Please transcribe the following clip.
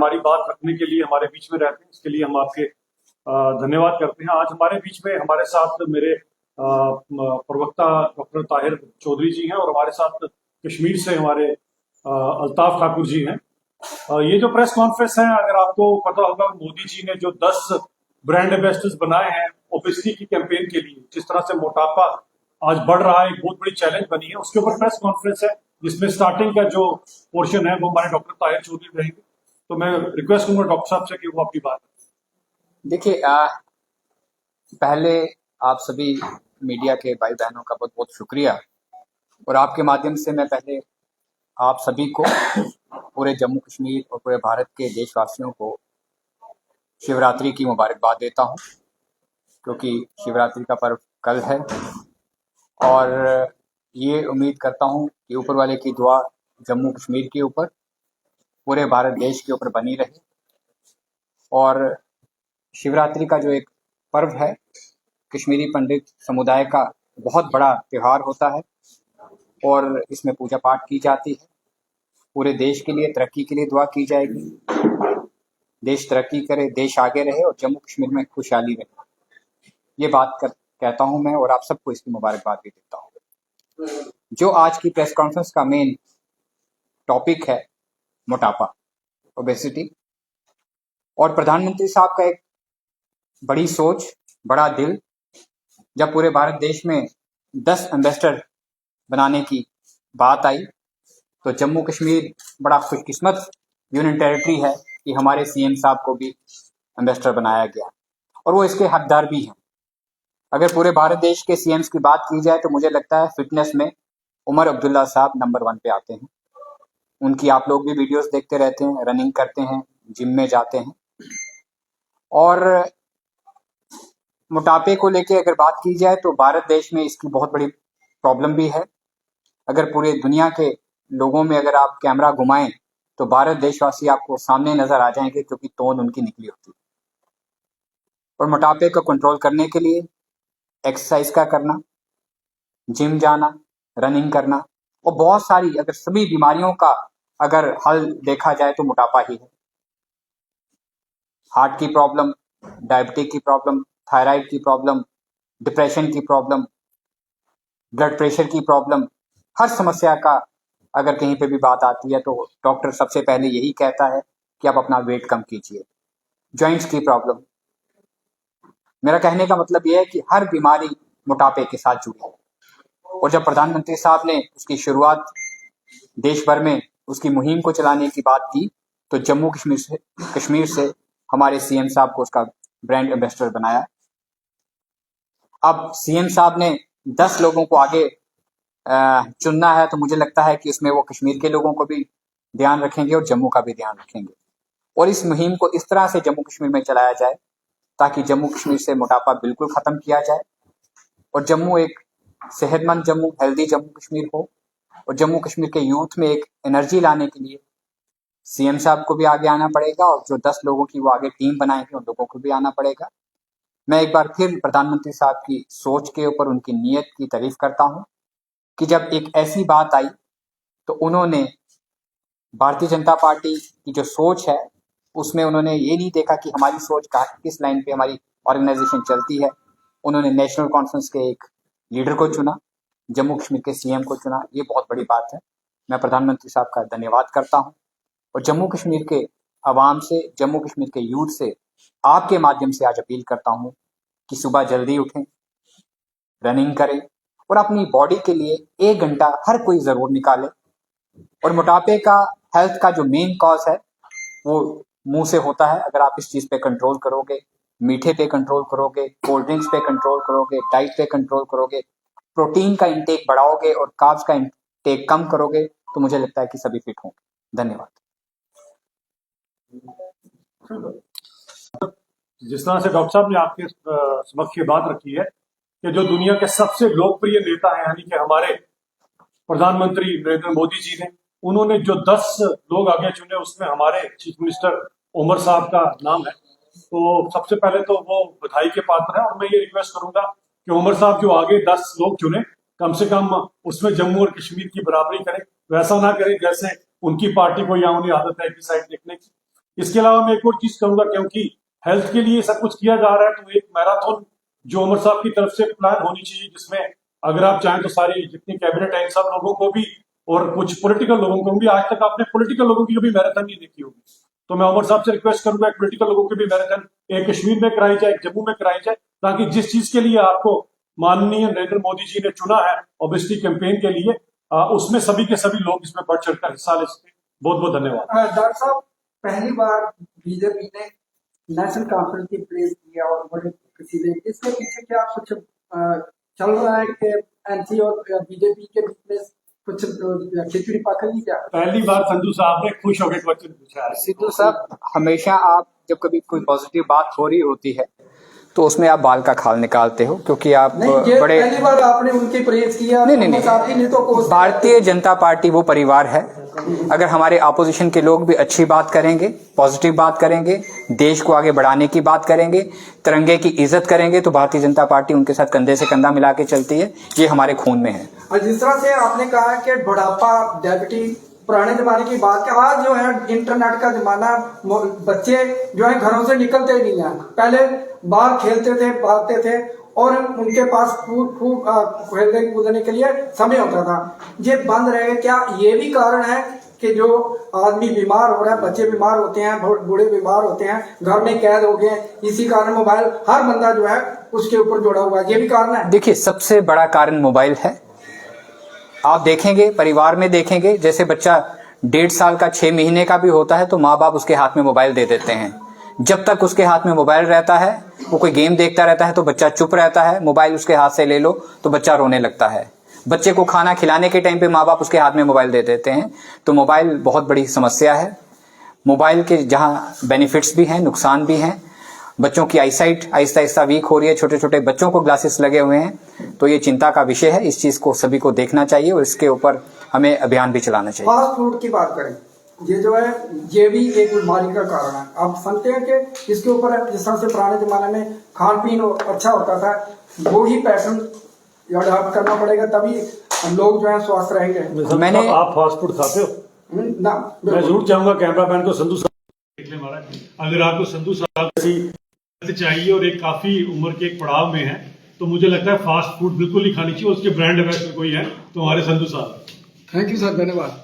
हमारी बात रखने के लिए हमारे बीच में रहते हैं, इसके लिए हम आपके धन्यवाद करते हैं। आज हमारे बीच में हमारे साथ मेरे प्रवक्ता डॉक्टर ताहिर चौधरी जी हैं और हमारे साथ कश्मीर से हमारे अल्ताफ ठाकुर जी हैं। ये जो प्रेस कॉन्फ्रेंस है, अगर आपको पता होगा, मोदी जी ने जो 10 ब्रांड एम्बेसडर्स बनाए हैं ओबेसिटी की कैंपेन के लिए, जिस तरह से मोटापा आज बढ़ रहा है, एक बहुत बड़ी चैलेंज बनी है, उसके ऊपर प्रेस कॉन्फ्रेंस है जिसमें स्टार्टिंग का जो पोर्शन है वो हमारे डॉक्टर ताहिर चौधरी रहेंगे। तो मैं रिक्वेस्ट करूंगा डॉक्टर साहब से कि वो अपनी बात। देखिए, पहले आप सभी मीडिया के भाई बहनों का बहुत बहुत शुक्रिया, और आपके माध्यम से मैं पहले आप सभी को, पूरे जम्मू कश्मीर और पूरे भारत के देशवासियों को शिवरात्रि की मुबारकबाद देता हूं, क्योंकि शिवरात्रि का पर्व कल है। और ये उम्मीद करता हूं कि ऊपर वाले की दुआ जम्मू कश्मीर के ऊपर, पूरे भारत देश के ऊपर बनी रहे। और शिवरात्रि का जो एक पर्व है, कश्मीरी पंडित समुदाय का बहुत बड़ा त्यौहार होता है, और इसमें पूजा पाठ की जाती है। पूरे देश के लिए तरक्की के लिए दुआ की जाएगी, देश तरक्की करे, देश आगे रहे और जम्मू कश्मीर में खुशहाली रहे। ये बात कहता हूं मैं, और आप सबको इसकी मुबारकबाद भी देता हूं। जो आज की प्रेस कॉन्फ्रेंस का मेन टॉपिक है, मोटापा, ओबेसिटी, और प्रधानमंत्री साहब का एक बड़ी सोच, बड़ा दिल, जब पूरे भारत देश में 10 एम्बेसडर बनाने की बात आई, तो जम्मू कश्मीर बड़ा खुशकिस्मत यूनियन टेरिटरी है कि हमारे सीएम साहब को भी एम्बेसडर बनाया गया, और वो इसके हकदार भी हैं। अगर पूरे भारत देश के सीएम्स की बात की जाए तो मुझे लगता है फिटनेस में उमर अब्दुल्ला साहब नंबर 1 पे आते हैं। उनकी आप लोग भी वीडियोस देखते रहते हैं, रनिंग करते हैं, जिम में जाते हैं। और मोटापे को लेके अगर बात की जाए तो भारत देश में इसकी बहुत बड़ी प्रॉब्लम भी है। अगर पूरे दुनिया के लोगों में अगर आप कैमरा घुमाएं तो भारत देशवासी आपको सामने नजर आ जाएंगे, क्योंकि तोंद उनकी निकली होती है। और मोटापे को कंट्रोल करने के लिए एक्सरसाइज का करना, जिम जाना, रनिंग करना, और बहुत सारी, अगर सभी बीमारियों का अगर हल देखा जाए तो मोटापा ही है। हार्ट की प्रॉब्लम, डायबिटिक की प्रॉब्लम, थायराइड की प्रॉब्लम, डिप्रेशन की प्रॉब्लम, ब्लड प्रेशर की प्रॉब्लम, हर समस्या का अगर कहीं पे भी बात आती है तो डॉक्टर सबसे पहले यही कहता है कि आप अपना वेट कम कीजिए। जॉइंट्स की प्रॉब्लम, मेरा कहने का मतलब यह है कि हर बीमारी मोटापे के साथ जुड़ी है। और जब प्रधानमंत्री साहब ने उसकी शुरुआत देश भर में उसकी मुहिम को चलाने की बात की, तो जम्मू कश्मीर से हमारे सीएम साहब को उसका ब्रांड एम्बेसडर बनाया। अब सीएम साहब ने 10 लोगों को आगे चुनना है, तो मुझे लगता है कि इसमें वो कश्मीर के लोगों को भी ध्यान रखेंगे और जम्मू का भी ध्यान रखेंगे, और इस मुहिम को इस तरह से जम्मू कश्मीर में चलाया जाए ताकि जम्मू कश्मीर से मोटापा बिल्कुल खत्म किया जाए, और जम्मू एक सेहतमंद जम्मू, हेल्दी जम्मू कश्मीर हो। और जम्मू कश्मीर के यूथ में एक एनर्जी लाने के लिए सीएम साहब को भी आगे आना पड़ेगा, और जो 10 लोगों की वो आगे टीम बनाएंगे उन लोगों को भी आना पड़ेगा। मैं एक बार फिर प्रधानमंत्री साहब की सोच के ऊपर उनकी नीयत की तारीफ करता हूं कि जब एक ऐसी बात आई तो उन्होंने भारतीय जनता पार्टी की जो सोच है उसमें उन्होंने ये नहीं देखा कि हमारी सोच का किस लाइन पे हमारी ऑर्गेनाइजेशन चलती है। उन्होंने नेशनल कॉन्फ्रेंस के एक लीडर को चुना, जम्मू कश्मीर के सीएम को चुना। ये बहुत बड़ी बात है। मैं प्रधानमंत्री साहब का धन्यवाद करता हूं, और जम्मू कश्मीर के आवाम से, जम्मू कश्मीर के यूथ से आपके माध्यम से आज अपील करता हूं कि सुबह जल्दी उठें, रनिंग करें, और अपनी बॉडी के लिए 1 घंटा हर कोई जरूर निकाले। और मोटापे का, हेल्थ का जो मेन कॉज है वो मुंह से होता है। अगर आप इस चीज पे कंट्रोल करोगे, मीठे पे कंट्रोल करोगे, कोल्ड ड्रिंक्स पे कंट्रोल करोगे, डाइट पे कंट्रोल करोगे, प्रोटीन का इंटेक बढ़ाओगे और कार्ब्स का इंटेक कम करोगे, तो मुझे लगता है कि सभी फिट होंगे। धन्यवाद। जिस तरह से डॉक्टर साहब ने आपके समक्ष ये बात रखी है कि जो दुनिया के सबसे लोकप्रिय नेता हैं, यानी कि हमारे प्रधानमंत्री नरेंद्र मोदी जी ने, उन्होंने जो 10 लोग आगे चुने उसमें हमारे चीफ मिनिस्टर उमर साहब का नाम है। तो सबसे पहले तो वो बधाई के पात्र है, और मैं ये रिक्वेस्ट करूंगा कि उमर साहब जो आगे 10 लोग चुने, कम से कम उसमें जम्मू और कश्मीर की बराबरी करें। वैसा ना करें जैसे उनकी पार्टी को या उन्हें आदत है कि साइड देखने की। इसके अलावा मैं एक और चीज करूंगा, क्योंकि हेल्थ के लिए सब कुछ किया जा रहा है, तो एक मैराथन जो उमर साहब की तरफ से प्लान होनी चाहिए, जिसमें अगर आप चाहें तो सारी जितनी कैबिनेट है इन सब लोगों को भी और कुछ पॉलिटिकल लोगों को भी, आज तक आपने पॉलिटिकल लोगों की कभी मैराथन नहीं देखी होगी, तो मैं उमर साहब से रिक्वेस्ट करूंगा एक पॉलिटिकल लोगों की भी मैराथन एक कश्मीर में कराई जाए, एक जम्मू में कराई जाए, ताकि जिस चीज के लिए आपको माननीय नरेंद्र मोदी जी ने चुना है ओबेसिटी कैंपेन के लिए, उसमें सभी के सभी लोग इसमें बढ़ चढ़कर हिस्सा ले सके। बहुत बहुत धन्यवाद। डॉक्टर साहब, पहली बार बीजेपी ने नेशनल कॉन्फ्रेंस की प्रेस किया और बड़े किसी ने, इसके पीछे क्या कुछ चल रहा है कि एनसी और बीजेपी के बीच में कुछ खिचड़ी पक रही क्या? पहली बार संधू साहब ने खुश होकर क्वेश्चन पूछा है। सिद्धू साहब, हमेशा आप जब कभी कोई पॉजिटिव बात हो रही होती है तो उसमें आप बाल का खाल निकालते हो, क्योंकि आप बड़े पहली बार आपने उनकी प्रेस किया। नहीं, तो भारतीय जनता पार्टी वो परिवार है। अगर हमारे ऑपोजिशन के लोग भी अच्छी बात करेंगे, पॉजिटिव बात करेंगे, देश को आगे बढ़ाने की बात करेंगे, तिरंगे की इज्जत करेंगे, तो भारतीय जनता पार्टी उनके साथ कंधे से कंधा मिला के चलती है। ये हमारे खून में है। और जिस तरह से आपने कहा कि बुढ़ापा, डायबिटीज, पुराने जमाने की बात है, आज जो है इंटरनेट का जमाना, बच्चे जो है घरों से निकलते ही नहीं है। पहले बाहर खेलते थे, भागते थे और उनके पास खूब खेलने कूदने के लिए समय होता था। ये बंद रहे, क्या ये भी कारण है कि जो आदमी बीमार हो रहा है, बच्चे बीमार होते हैं, बूढ़े बीमार होते हैं, घर में कैद हो गए, इसी कारण मोबाइल हर बंदा जो है उसके ऊपर जुड़ा हुआ है, ये भी कारण है? देखिए, सबसे बड़ा कारण मोबाइल है। आप देखेंगे, परिवार में देखेंगे, जैसे बच्चा 1.5 साल का 6 महीने का भी होता है तो माँ बाप उसके हाथ में मोबाइल दे देते हैं। जब तक उसके हाथ में मोबाइल रहता है, वो कोई गेम देखता रहता है तो बच्चा चुप रहता है। मोबाइल उसके हाथ से ले लो तो बच्चा रोने लगता है। बच्चे को खाना खिलाने के टाइम पे माँ बाप उसके हाथ में मोबाइल दे देते हैं। तो मोबाइल बहुत बड़ी समस्या है। मोबाइल के जहाँ बेनिफिट्स भी हैं, नुकसान भी हैं। बच्चों की आईसाइट आहिस्ता आहिस्ता वीक हो रही है, छोटे छोटे बच्चों को ग्लासेस लगे हुए हैं, तो ये चिंता का विषय है। इस चीज को सभी को देखना चाहिए और इसके ऊपर हमें अभियान भी चलाना चाहिए। फास्ट फूड की बात करें, ये जो है ये भी एक बीमारी का कारण है। आप समझते हैं कि इसके ऊपर जिस तरह से पुराने जमाने में खान पीन अच्छा होता था, वो ही पैटर्न अडॉप्ट करना पड़ेगा, तभी लोग जो है स्वस्थ रहेंगे। मैंने आप फास्ट फूड खाते हो? ना, मैं जरूर चाहूंगा कैमरामैन को संधू साहब देख ले महाराज। अगर आपको संधू साहब जैसी चाहिए और एक काफी उम्र के एक पड़ाव में है, तो मुझे लगता है फास्ट फूड बिल्कुल नहीं खानी चाहिए। उसके ब्रांड एम्बेसडर कोई है तो हमारे संधू साहब। थैंक यू सर, धन्यवाद।